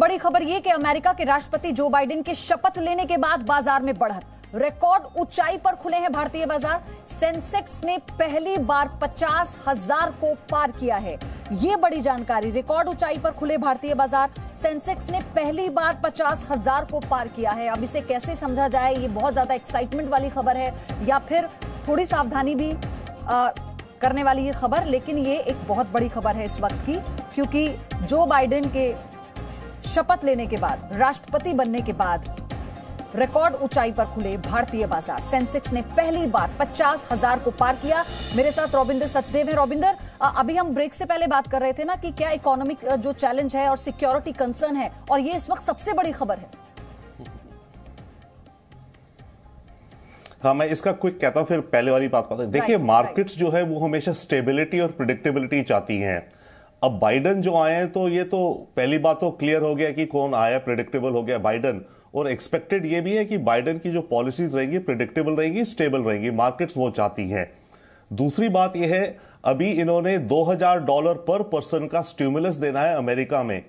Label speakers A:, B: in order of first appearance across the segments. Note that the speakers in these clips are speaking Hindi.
A: बड़ी खबर यह कि अमेरिका के राष्ट्रपति जो बाइडेन के शपथ लेने के बाद बाजार में बढ़त, रिकॉर्ड ऊंचाई पर खुले हैं भारतीय बाजार। सेंसेक्स ने पहली बार 50,000 को पार किया है। यह बड़ी जानकारी, रिकॉर्ड ऊंचाई पर खुले भारतीय बाजार। सेंसेक्स ने पहली बार 50,000 को पार किया है। अब इसे कैसे समझा जाए, ये बहुत ज्यादा एक्साइटमेंट वाली खबर है या फिर थोड़ी सावधानी भी करने वाली ये खबर, लेकिन ये एक बहुत बड़ी खबर है इस वक्त की, क्योंकि जो बाइडेन के शपथ लेने के बाद, राष्ट्रपति बनने के बाद रिकॉर्ड ऊंचाई पर खुले भारतीय बाजार। सेंसेक्स ने पहली बार 50,000 को पार किया। मेरे साथ रविंदर सचदेव है। रविंदर, अभी हम ब्रेक से पहले बात कर रहे थे ना कि क्या इकोनॉमिक जो चैलेंज है और सिक्योरिटी कंसर्न है, और ये इस वक्त सबसे बड़ी खबर है।
B: हाँ, मैं इसका क्विक कहता हूं, फिर पहले वाली बात करते हैं। देखिए, मार्केट्स जो है वो हमेशा स्टेबिलिटी और प्रिडिक्टेबिलिटी चाहती हैं। अब बाइडेन जो आए हैं तो ये तो पहली बात तो क्लियर हो गया कि कौन आया, प्रिडिक्टेबल हो गया बाइडेन। और एक्सपेक्टेड ये भी है कि बाइडेन की जो पॉलिसीज रहेंगी प्रिडिक्टेबल रहेंगी, स्टेबल रहेंगी, मार्केट्स वो चाहती हैं। दूसरी बात यह है, अभी इन्होंने $2,000 पर पर्सन का स्टिमुलस देना है अमेरिका में।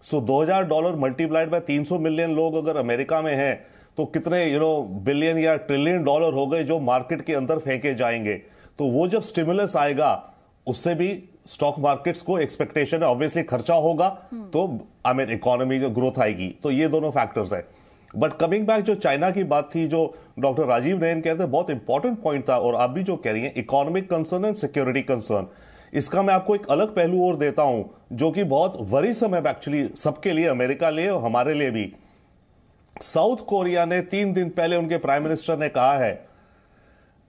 B: सो $2,000 मल्टीप्लाइड बाय 300 मिलियन लोग अगर अमेरिका में हैं तो कितने बिलियन या ट्रिलियन डॉलर हो गए जो मार्केट के अंदर फेंके जाएंगे। तो वो जब स्टिमुलस आएगा उससे भी स्टॉक मार्केट्स को एक्सपेक्टेशन है, ऑब्वियसली खर्चा होगा तो इकोनॉमी की ग्रोथ आएगी। तो ये दोनों फैक्टर्स है। बट कमिंग बैक, जो चाइना की बात थी, जो डॉक्टर राजीव नयन कहते हैं, बहुत इंपॉर्टेंट पॉइंट था। और आप भी जो कह रही हैं, economic concern and security concern, इसका मैं आपको एक अलग पहलू और देता हूं जो कि बहुत वरीसम है एक्चुअली सबके लिए, अमेरिका लिए और हमारे लिए भी। साउथ कोरिया ने 3 दिन पहले उनके प्राइम मिनिस्टर ने कहा है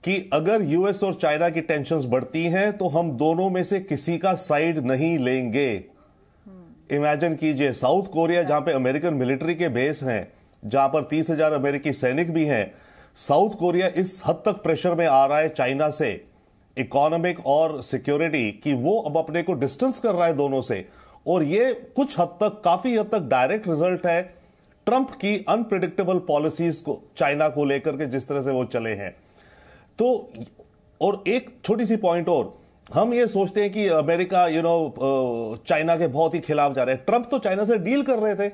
B: कि अगर यूएस और चाइना की टेंशन्स बढ़ती हैं तो हम दोनों में से किसी का साइड नहीं लेंगे। इमेजिन कीजिए, साउथ कोरिया जहां पे अमेरिकन मिलिट्री के बेस हैं, जहां पर 30,000 अमेरिकी सैनिक भी हैं, साउथ कोरिया इस हद तक प्रेशर में आ रहा है चाइना से, इकोनॉमिक और सिक्योरिटी, कि वो अब अपने को डिस्टेंस कर रहा है दोनों से। और ये कुछ हद तक, काफी हद तक डायरेक्ट रिजल्ट है ट्रंप की अनप्रेडिक्टेबल पॉलिसीज को, चाइना को लेकर के जिस तरह से वो चले हैं। तो और एक छोटी सी पॉइंट और, हम ये सोचते हैं कि अमेरिका चाइना के बहुत ही खिलाफ जा रहे हैं। ट्रंप तो चाइना से डील कर रहे थे।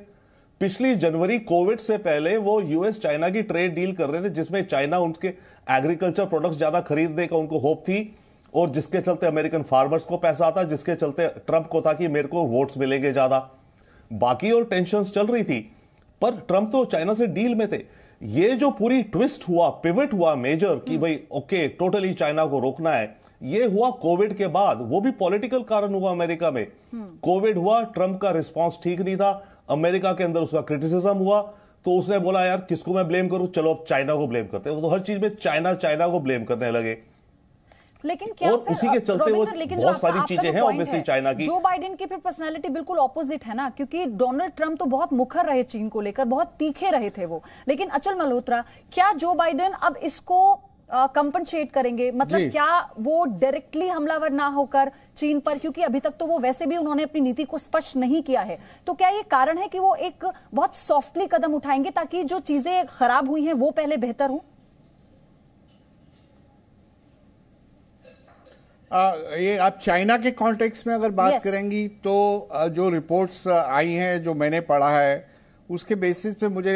B: पिछली जनवरी कोविड से पहले वो यूएस चाइना की ट्रेड डील कर रहे थे, जिसमें चाइना उनके एग्रीकल्चर प्रोडक्ट्स ज्यादा खरीदने का उनको होप थी, और जिसके चलते अमेरिकन फार्मर्स को पैसा आता, जिसके चलते ट्रंप को था कि मेरे को वोट्स मिलेंगे ज्यादा। बाकी और टेंशंस चल रही थी, पर ट्रंप तो चाइना से डील में थे। ये जो पूरी ट्विस्ट हुआ, पिवट हुआ मेजर, कि भाई ओके टोटली चाइना को रोकना है, ये हुआ कोविड के बाद। वो भी पॉलिटिकल कारण हुआ अमेरिका में। कोविड हुआ, ट्रंप का रिस्पांस ठीक नहीं था, अमेरिका के अंदर उसका क्रिटिसिज्म हुआ, तो उसने बोला यार किसको मैं ब्लेम करूं, चलो अब चाइना को ब्लेम करते हैं। तो हर चीज में चाइना को ब्लेम करने लगे।
A: लेकिन क्या
B: और उसी के चलते वो बहुत सारी चीजें हैं ऑब्वियसली चाइना की।
A: जो बाइडेन की फिर पर्सनालिटी बिल्कुल ऑपोजिट है ना, क्योंकि डोनाल्ड ट्रंप तो बहुत मुखर रहे चीन को लेकर, बहुत तीखे रहे थे वो। लेकिन अचल मल्होत्रा, क्या जो बाइडेन अब इसको कंपनसेट करेंगे, मतलब क्या वो डायरेक्टली हमलावर ना होकर चीन पर, क्योंकि अभी तक तो वो वैसे भी उन्होंने अपनी नीति को स्पष्ट नहीं किया है, तो क्या ये कारण है कि वो एक बहुत सॉफ्टली कदम उठाएंगे ताकि जो चीजें खराब हुई हैं वो पहले बेहतर हो?
C: ये आप चाइना के कॉन्टेक्स्ट में अगर बात करेंगी तो जो रिपोर्ट्स आई हैं, जो मैंने पढ़ा है, उसके बेसिस पे मुझे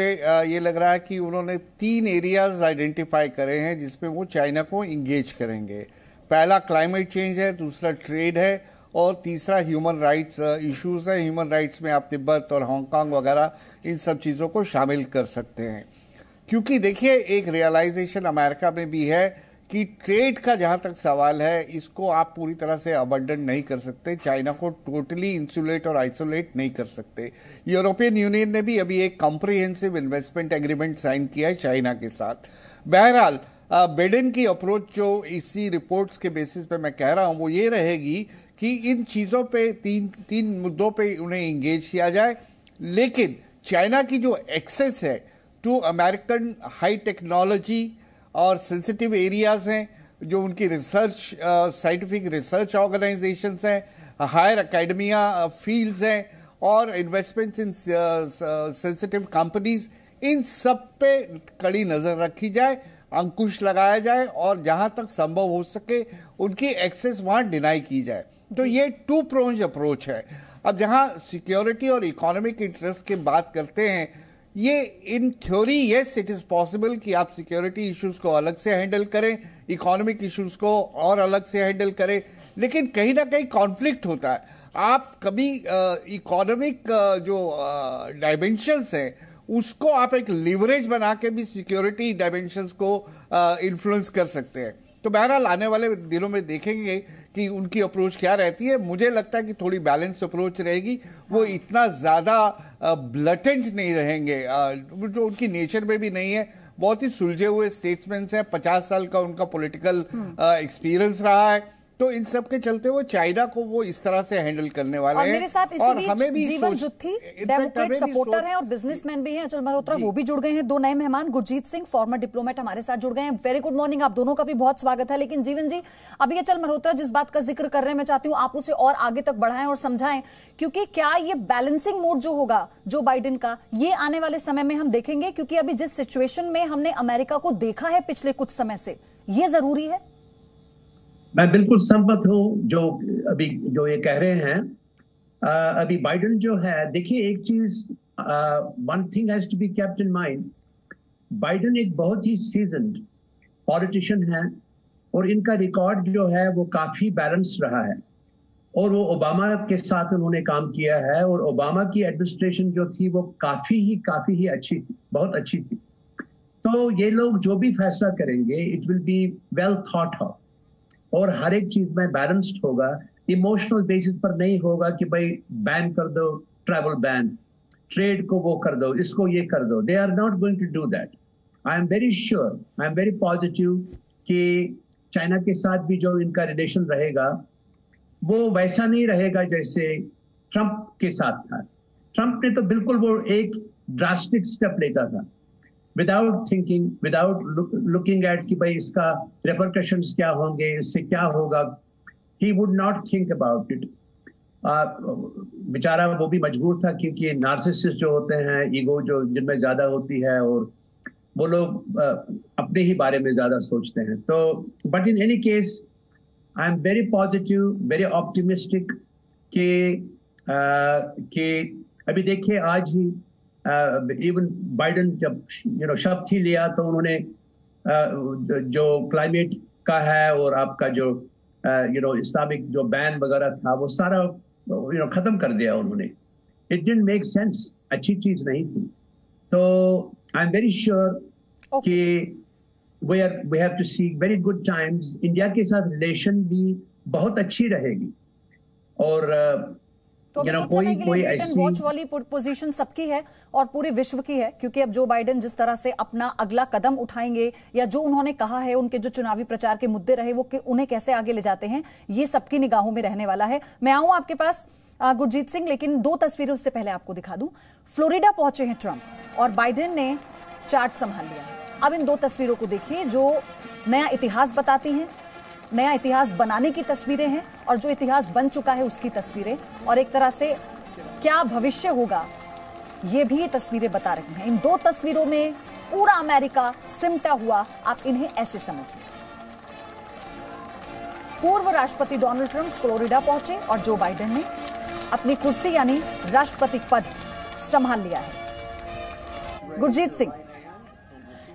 C: ये लग रहा है कि उन्होंने 3 एरियाज आइडेंटिफाई करे हैं जिसमें वो चाइना को इंगेज करेंगे। पहला क्लाइमेट चेंज है, दूसरा ट्रेड है, और तीसरा ह्यूमन राइट्स इश्यूज है। ह्यूमन राइट्स में आप तिब्बत और हांगकांग वगैरह इन सब चीज़ों को शामिल कर सकते हैं। क्योंकि देखिए, एक रियलाइजेशन अमेरिका में भी है कि ट्रेड का जहां तक सवाल है, इसको आप पूरी तरह से अबंडन नहीं कर सकते, चाइना को टोटली इंसुलेट और आइसोलेट नहीं कर सकते। यूरोपियन यूनियन ने भी अभी एक कॉम्प्रिहेंसिव इन्वेस्टमेंट एग्रीमेंट साइन किया है चाइना के साथ। बहरहाल बाइडेन की अप्रोच जो इसी रिपोर्ट्स के बेसिस पे मैं कह रहा हूं, वो ये रहेगी कि इन चीज़ों पे तीन मुद्दों पे उन्हें इंगेज किया जाए। लेकिन चाइना की जो एक्सेस है टू अमेरिकन हाई टेक्नोलॉजी और सेंसिटिव एरियाज हैं, जो उनकी रिसर्च, साइंटिफिक रिसर्च ऑर्गेनाइजेशंस हैं, हायर एकेडमिया फील्ड्स हैं, और इन्वेस्टमेंट्स इन सेंसिटिव कंपनीज, इन सब पे कड़ी नज़र रखी जाए, अंकुश लगाया जाए, और जहां तक संभव हो सके उनकी एक्सेस वहां डिनाई की जाए। तो ये 2 प्रोंज अप्रोच है। अब जहां सिक्योरिटी और इकोनॉमिक इंटरेस्ट की बात करते हैं, ये in theory yes it is possible कि आप सिक्योरिटी इश्यूज को अलग से हैंडल करें, इकोनॉमिक इश्यूज को और अलग से हैंडल करें, लेकिन कहीं ना कहीं कॉन्फ्लिक्ट होता है। आप कभी इकोनॉमिक जो डायमेंशंस हैं उसको आप एक लिवरेज बना के भी सिक्योरिटी डायमेंशंस को इन्फ्लुएंस कर सकते हैं। तो बहरहाल आने वाले दिनों में देखेंगे कि उनकी अप्रोच क्या रहती है। मुझे लगता है कि थोड़ी बैलेंस अप्रोच रहेगी, वो इतना ज़्यादा ब्लटेंट नहीं रहेंगे, जो उनकी नेचर में भी नहीं है। बहुत ही सुलझे हुए स्टेट्समैन हैं, 50 साल का उनका पॉलिटिकल एक्सपीरियंस रहा है, तो इन सब के चलते वो चाइना को वो इस तरह से हैंडल करने वाले हैं।
A: और मेरे साथ इसी बीच जीवन जुत्थी डेमोक्रेट सपोर्टर हैं और बिजनेसमैन भी हैं, अचल मल्होत्रा, वो भी जुड़ गए हैं। 2 नए मेहमान, गुरजीत सिंह फॉर्मर डिप्लोमेट हमारे साथ जुड़ गए हैं। वेरी गुड मॉर्निंग, आप दोनों का भी बहुत स्वागत है। लेकिन जीवन जी, अभी अचल मल्होत्रा जिस बात का जिक्र कर रहे हैं, मैं चाहती हूँ आप उसे और आगे तक बढ़ाएं और समझाएं, क्योंकि क्या ये बैलेंसिंग मोड जो होगा जो बाइडेन का, ये आने वाले समय में हम देखेंगे? क्योंकि अभी जिस सिचुएशन में हमने अमेरिका को देखा है पिछले कुछ समय से, ये जरूरी है।
D: मैं बिल्कुल सहमत हूँ जो ये कह रहे हैं। अभी बाइडेन जो है, देखिए एक चीज, one thing has to be kept in mind, Biden एक बहुत ही सीजन्ड पॉलिटिशियन है और इनका रिकॉर्ड जो है वो काफी बैलेंस्ड रहा है। और वो ओबामा के साथ उन्होंने काम किया है और ओबामा की एडमिनिस्ट्रेशन जो थी वो काफी ही अच्छी थी, बहुत अच्छी थी। तो ये लोग जो भी फैसला करेंगे it will be well thought of और हर एक चीज में बैलेंस्ड होगा, इमोशनल बेसिस पर नहीं होगा कि भाई बैन कर दो, ट्रैवल बैन, ट्रेड को वो कर दो, इसको ये कर दो। They are not going to do that. I am very sure, I am very positive कि चाइना के साथ भी जो इनका रिलेशन रहेगा वो वैसा नहीं रहेगा जैसे ट्रंप के साथ था। ट्रंप ने तो बिल्कुल वो एक ड्रास्टिक स्टेप लेता था without thinking, without looking at कि भाई इसका रेपरकशंस क्या होंगे, इससे क्या होगा। He would not think about it. बेचारा वो भी मजबूर था क्योंकि नार्सिसिस्ट जो होते हैं, ईगो जो जिनमें ज्यादा होती है, और वो लोग अपने ही बारे में ज्यादा सोचते हैं। तो but in any case I am very positive, very optimistic कि अभी देखिए आज ही इवन बाइडेन जब शपथ ही लिया तो उन्होंने जो क्लाइमेट का है और आपका जो इस्लामिक जो बैन वगैरह था वो सारा खत्म कर दिया उन्होंने। इट डिडंट मेक सेंस, अच्छी चीज नहीं थी। तो आई एम वेरी श्योर कि we have to see very good times. India के साथ रिलेशन भी बहुत अच्छी रहेगी और
A: तो कोई ऐसी वॉच वाली पोजीशन सबकी है और पूरे विश्व की है, क्योंकि अब जो बाइडेन जिस तरह से अपना अगला कदम उठाएंगे या जो उन्होंने कहा है, उनके जो चुनावी प्रचार के मुद्दे रहे वो उन्हें कैसे आगे ले जाते हैं, ये सबकी निगाहों में रहने वाला है। मैं आऊं आपके पास गुरजीत सिंह, लेकिन 2 तस्वीरों से पहले आपको दिखा दूं। फ्लोरिडा पहुंचे हैं ट्रंप और बाइडेन ने चार्ट संभाल लिया है। अब इन 2 तस्वीरों को देखिए जो नया इतिहास बताती हैं, नया इतिहास बनाने की तस्वीरें हैं और जो इतिहास बन चुका है उसकी तस्वीरें, और एक तरह से क्या भविष्य होगा ये भी ये तस्वीरें बता रही हैं। इन 2 तस्वीरों में पूरा अमेरिका सिमटा हुआ, आप इन्हें ऐसे समझिए। पूर्व राष्ट्रपति डोनाल्ड ट्रंप फ्लोरिडा पहुंचे और जो बाइडेन ने अपनी कुर्सी यानी राष्ट्रपति पद संभाल लिया है। गुरजीत सिंह,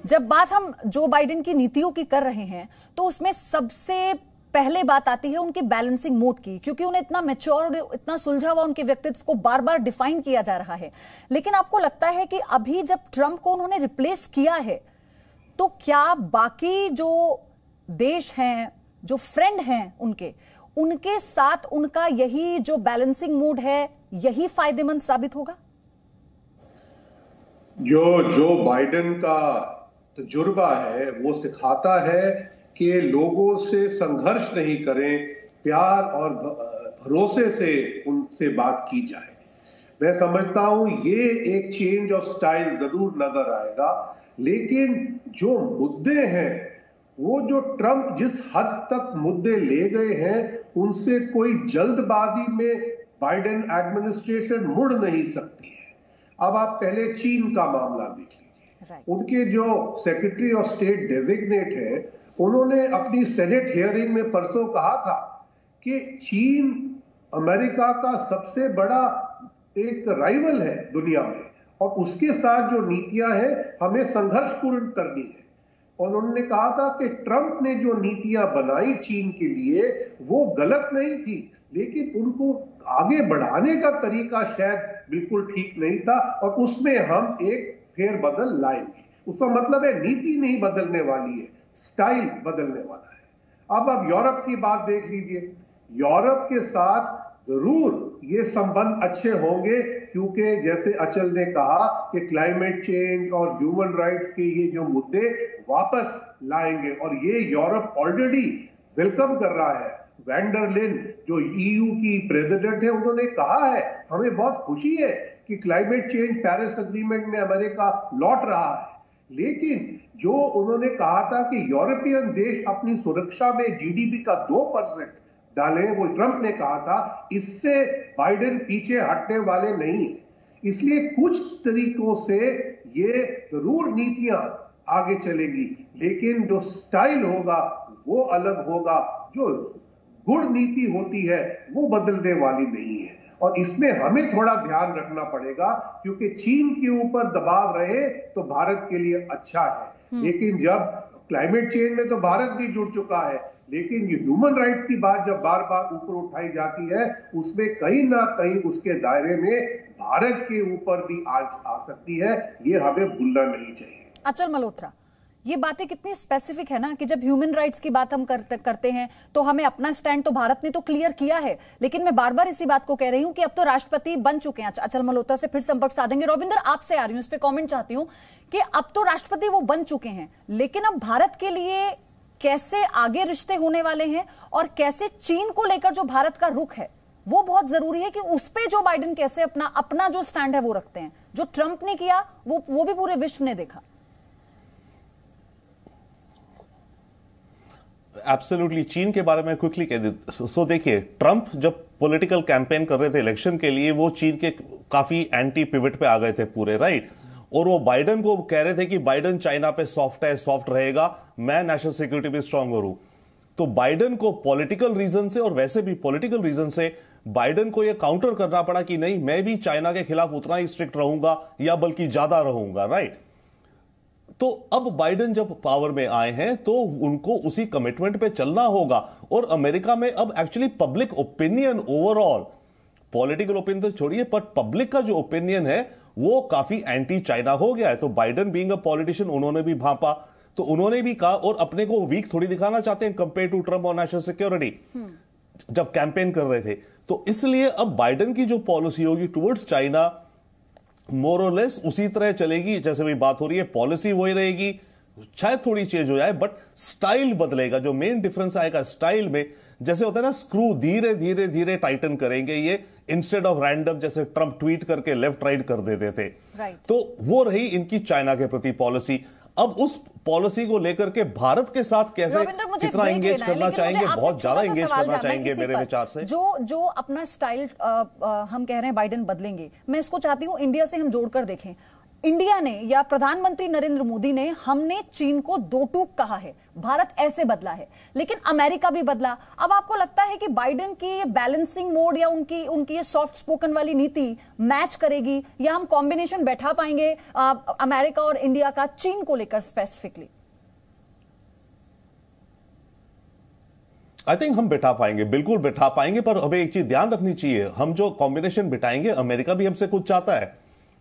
A: जब बात हम जो बाइडेन की नीतियों की कर रहे हैं तो उसमें सबसे पहले बात आती है उनके बैलेंसिंग मोड की, क्योंकि उन्हें इतना मैच्योर और इतना सुलझा हुआ उनके व्यक्तित्व को बार बार डिफाइन किया जा रहा है। लेकिन आपको लगता है कि अभी जब ट्रंप को उन्होंने रिप्लेस किया है तो क्या बाकी जो देश हैं, जो फ्रेंड हैं उनके साथ उनका यही जो बैलेंसिंग मोड है यही फायदेमंद साबित होगा?
E: जो बाइडेन का तजुर्बा है वो सिखाता है कि लोगों से संघर्ष नहीं करें, प्यार और भरोसे से उनसे बात की जाए। मैं समझता हूं ये एक चेंज ऑफ स्टाइल जरूर नजर आएगा, लेकिन जो मुद्दे हैं वो जो ट्रंप जिस हद तक मुद्दे ले गए हैं उनसे कोई जल्दबाजी में बाइडेन एडमिनिस्ट्रेशन मुड़ नहीं सकती है। अब आप पहले चीन का मामला देख लीजिए। उनके जो सेक्रेटरी ऑफ स्टेट डेजिग्नेट है, उन्होंने अपनी सेनेट हियरिंग में परसों कहा था कि चीन अमेरिका का सबसे बड़ा एक राइवल है दुनिया में, और उसके साथ जो नीतियां हैं हमें संघर्षपूर्ण करनी है। और उन्होंने कहा था कि ट्रंप ने जो नीतियां बनाई चीन के लिए वो गलत नहीं थी, लेकिन उनको आगे बढ़ाने का तरीका शायद बिल्कुल ठीक नहीं था, और उसमें हम एक फेरबदल लाएंगे। उसका मतलब है नीति नहीं बदलने वाली है, स्टाइल बदलने वाला है। अब यूरोप की बात देख लीजिए। यूरोप के साथ जरूर ये संबंध अच्छे होंगे, क्योंकि जैसे अचल ने कहा कि क्लाइमेट चेंज और ह्यूमन राइट्स के ये जो मुद्दे वापस लाएंगे, और ये यूरोप ऑलरेडी वेलकम कर रहा है। वैंडरलिन जो ईयू की प्रेसिडेंट है, उन्होंने कहा है हमें बहुत खुशी है कि क्लाइमेट चेंज पेरिस एग्रीमेंट में अमेरिका लौट रहा है, लेकिन जो उन्होंने कहा था कि यूरोपियन देश अपनी सुरक्षा में जीडीपी का 2% डालें, वो ट्रंप ने कहा था, इससे बाइडेन पीछे हटने वाले नहीं है। इसलिए कुछ तरीकों से ये जरूर नीतियां आगे चलेगी, लेकिन जो स्टाइल होगा वो अलग होगा। जो गुड़ नीति होती है वो बदलने वाली नहीं है, और इसमें हमें थोड़ा ध्यान रखना पड़ेगा, क्योंकि चीन के ऊपर दबाव रहे तो भारत के लिए अच्छा है। लेकिन जब क्लाइमेट चेंज में तो भारत भी जुड़ चुका है, लेकिन ये ह्यूमन राइट्स की बात जब बार बार ऊपर उठाई जाती है, उसमें कहीं ना कहीं उसके दायरे में भारत के ऊपर भी आ सकती है। ये हमें भूलना नहीं चाहिए।
A: अचल मल्होत्रा, ये बातें कितनी स्पेसिफिक है ना कि जब ह्यूमन राइट्स की बात हम करते हैं तो हमें अपना स्टैंड तो भारत ने तो क्लियर किया है, लेकिन मैं बार बार इसी बात को कह रही हूं कि अब तो राष्ट्रपति बन चुके हैं। अचल मल्होत्रा से फिर संपर्क साधेंगे। रविंदर, आपसे आ रही हूं, इस पे कमेंट चाहती हूं कि अब तो राष्ट्रपति वो बन चुके हैं, लेकिन अब भारत के लिए कैसे आगे रिश्ते होने वाले हैं, और कैसे चीन को लेकर जो भारत का रुख है वो बहुत जरूरी है कि उस पे जो बाइडेन कैसे अपना जो स्टैंड है वो रखते हैं। जो ट्रंप ने किया वो भी पूरे विश्व ने देखा।
B: एब्सोल्युटली। चीन के बारे में क्विकली कह दे। सो देखिए, ट्रंप जब पॉलिटिकल कैंपेन कर रहे थे इलेक्शन के लिए, वो चीन के काफी एंटी पिवट पे आ गए थे पूरे, राइट। और वो बाइडेन को कह रहे थे कि बाइडेन चाइना पे सॉफ्ट है, सॉफ्ट रहेगा, मैं नेशनल सिक्योरिटी पे स्ट्रांग हूं। तो बाइडेन को पॉलिटिकल रीजन से और वैसे भी पॉलिटिकल रीजन से बाइडेन को यह काउंटर करना पड़ा कि नहीं, मैं भी चाइना के खिलाफ उतना ही स्ट्रिक्ट रहूंगा या बल्कि ज्यादा रहूंगा, राइट। तो अब बाइडेन जब पावर में आए हैं तो उनको उसी कमिटमेंट पे चलना होगा। और अमेरिका में अब actually public opinion overall, political opinion तो छोड़िए, पर पब्लिक का जो ओपिनियन है वो काफी एंटी चाइना हो गया है। तो बाइडेन बीइंग अ पॉलिटिशियन, उन्होंने भी भांपा, तो उन्होंने भी कहा, और अपने को वीक थोड़ी दिखाना चाहते हैं कंपेयर टू ट्रंप और नेशनल सिक्योरिटी जब कैंपेन कर रहे थे। तो इसलिए अब बाइडेन की जो पॉलिसी होगी टुवर्ड्स चाइना मोर और लेस उसी तरह चलेगी जैसे भी बात हो रही है। पॉलिसी वही रहेगी, शायद थोड़ी चेंज हो जाए, बट स्टाइल बदलेगा। जो मेन डिफरेंस आएगा स्टाइल में, जैसे होता है ना स्क्रू धीरे धीरे धीरे टाइटन करेंगे ये, इंस्टेड ऑफ रैंडम जैसे ट्रंप ट्वीट करके लेफ्ट राइट कर देते थे, तो वो रही इनकी चाइना के प्रति पॉलिसी। अब उस पॉलिसी को लेकर के भारत के साथ कैसे कितना एंगेज करना चाहेंगे, बहुत ज्यादा एंगेज करना चाहेंगे मेरे विचार से।
A: जो अपना स्टाइल हम कह रहे हैं बाइडेन बदलेंगे, मैं इसको चाहती हूं इंडिया से हम जोड़कर देखें। इंडिया ने या प्रधानमंत्री नरेंद्र मोदी ने, हमने चीन को दो टूक कहा है, भारत ऐसे बदला है, लेकिन अमेरिका भी बदला। अब आपको लगता है कि बाइडेन की ये बैलेंसिंग मोड या उनकी ये सॉफ्ट स्पोकन वाली नीति मैच करेगी, या हम कॉम्बिनेशन बैठा पाएंगे अमेरिका और इंडिया का चीन को लेकर स्पेसिफिकली?
B: आई थिंक हम बिठा पाएंगे, बिल्कुल बिठा पाएंगे, पर हमें एक चीज ध्यान रखनी चाहिए, हम जो कॉम्बिनेशन बिठाएंगे, अमेरिका भी हमसे कुछ चाहता है,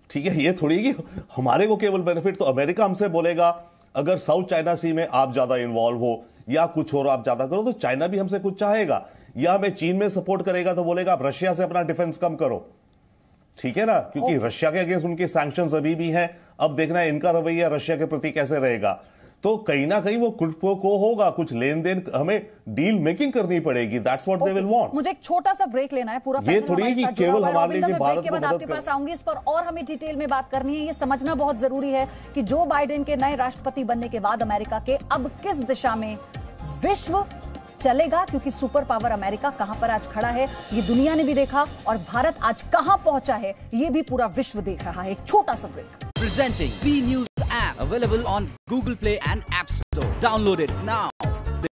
B: ठीक है। ये थोड़ी कि हमारे को केवल बेनिफिट, तो अमेरिका हमसे बोलेगा अगर साउथ चाइना सी में आप ज्यादा इन्वॉल्व हो या कुछ और आप ज्यादा करो, तो चाइना भी हमसे कुछ चाहेगा। या हमें चीन में सपोर्ट करेगा तो बोलेगा आप रशिया से अपना डिफेंस कम करो, ठीक है ना, क्योंकि रशिया के अगेंस्ट उनके सैंक्शंस अभी भी हैं। अब देखना है इनका रवैया रशिया के प्रति कैसे रहेगा। तो कहीं ना कहीं वो कुछ को होगा, कुछ लेन देन, हमें डील मेकिंग करनी पड़ेगी। That's what they will want.
A: मुझे एक छोटा सा ब्रेक लेना है, पूरा
B: ये थोड़ी है कि केवल हमारे लिए भारत
A: के बाद आपके पास आऊंगी, इस पर और हमें डिटेल में बात करनी है। ये समझना बहुत जरूरी है कि जो बाइडेन के नए राष्ट्रपति बनने के बाद अमेरिका के अब किस दिशा में विश्व चलेगा, क्योंकि सुपर पावर अमेरिका कहां पर आज खड़ा है ये दुनिया ने भी देखा, और भारत आज कहां पहुंचा है ये भी पूरा विश्व देख रहा है। एक छोटा सा break.
F: Presenting V News app available on Google Play and App Store. Download it now.